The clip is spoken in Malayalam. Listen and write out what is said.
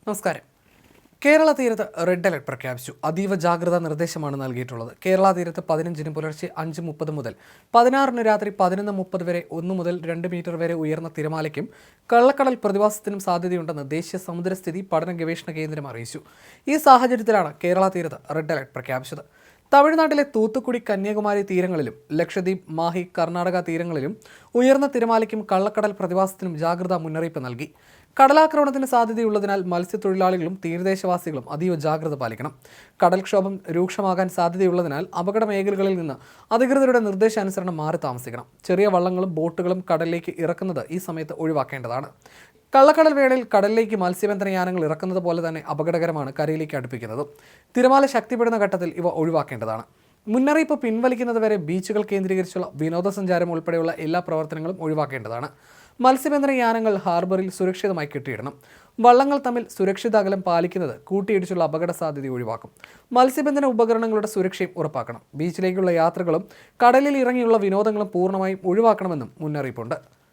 നമസ്കാരം. കേരള തീരത്ത് റെഡ് അലർട്ട് പ്രഖ്യാപിച്ചു. അതീവ ജാഗ്രതാ നിർദ്ദേശമാണ് നൽകിയിട്ടുള്ളത്. കേരള തീരത്ത് 15-ന് പുലർച്ചെ 5:30 മുതൽ 16-ന് രാത്രി 11:30 വരെ 1 മുതൽ 2 മീറ്റർ വരെ ഉയർന്ന തിരമാലയ്ക്കും കള്ളക്കടൽ പ്രതിഭാസത്തിനും സാധ്യതയുണ്ടെന്ന് ദേശീയ സമുദ്രസ്ഥിതി പഠന ഗവേഷണ കേന്ദ്രം അറിയിച്ചു. ഈ സാഹചര്യത്തിലാണ് കേരള തീരത്ത് റെഡ് അലർട്ട് പ്രഖ്യാപിച്ചത്. തമിഴ്നാട്ടിലെ തൂത്തുക്കുടി, കന്യാകുമാരി തീരങ്ങളിലും ലക്ഷദ്വീപ്, മാഹി, കർണാടക തീരങ്ങളിലും ഉയർന്ന തിരമാലയ്ക്കും കള്ളക്കടൽ പ്രതിഭാസത്തിനും ജാഗ്രതാ മുന്നറിയിപ്പ് നൽകി. കടലാക്രമണത്തിന് സാധ്യതയുള്ളതിനാൽ മത്സ്യത്തൊഴിലാളികളും തീരദേശവാസികളും അതീവ ജാഗ്രത പാലിക്കണം. കടൽക്ഷോഭം രൂക്ഷമാകാൻ സാധ്യതയുള്ളതിനാൽ അപകട മേഖലകളിൽ നിന്ന് അധികൃതരുടെ നിർദ്ദേശാനുസരണം മാറി താമസിക്കണം. ചെറിയ വള്ളങ്ങളും ബോട്ടുകളും കടലിലേക്ക് ഇറക്കുന്നത് ഈ സമയത്ത് ഒഴിവാക്കേണ്ടതാണ്. കള്ളക്കടൽ വേളയിൽ കടലിലേക്ക് മത്സ്യബന്ധന യാനങ്ങൾ ഇറക്കുന്നത് പോലെ തന്നെ അപകടകരമാണ് കരയിലേക്ക് അടുപ്പിക്കുന്നത്. തിരമാല ശക്തിപ്പെടുന്ന ഘട്ടത്തിൽ ഇവ ഒഴിവാക്കേണ്ടതാണ്. മുന്നറിയിപ്പ് പിൻവലിക്കുന്നതുവരെ ബീച്ചുകൾ കേന്ദ്രീകരിച്ചുള്ള വിനോദസഞ്ചാരം ഉൾപ്പെടെയുള്ള എല്ലാ പ്രവർത്തനങ്ങളും ഒഴിവാക്കേണ്ടതാണ്. മത്സ്യബന്ധന യാനങ്ങൾ ഹാർബറിൽ സുരക്ഷിതമായി കെട്ടിയിടണം. വള്ളങ്ങൾ തമ്മിൽ സുരക്ഷിത അകലം പാലിക്കുന്നത് കൂട്ടിയിടിച്ചുള്ള അപകട സാധ്യത ഒഴിവാക്കും. മത്സ്യബന്ധന ഉപകരണങ്ങളുടെ സുരക്ഷയും ഉറപ്പാക്കണം. ബീച്ചിലേക്കുള്ള യാത്രകളും കടലിൽ ഇറങ്ങിയുള്ള വിനോദങ്ങളും പൂർണ്ണമായും ഒഴിവാക്കണമെന്നും മുന്നറിയിപ്പുണ്ട്.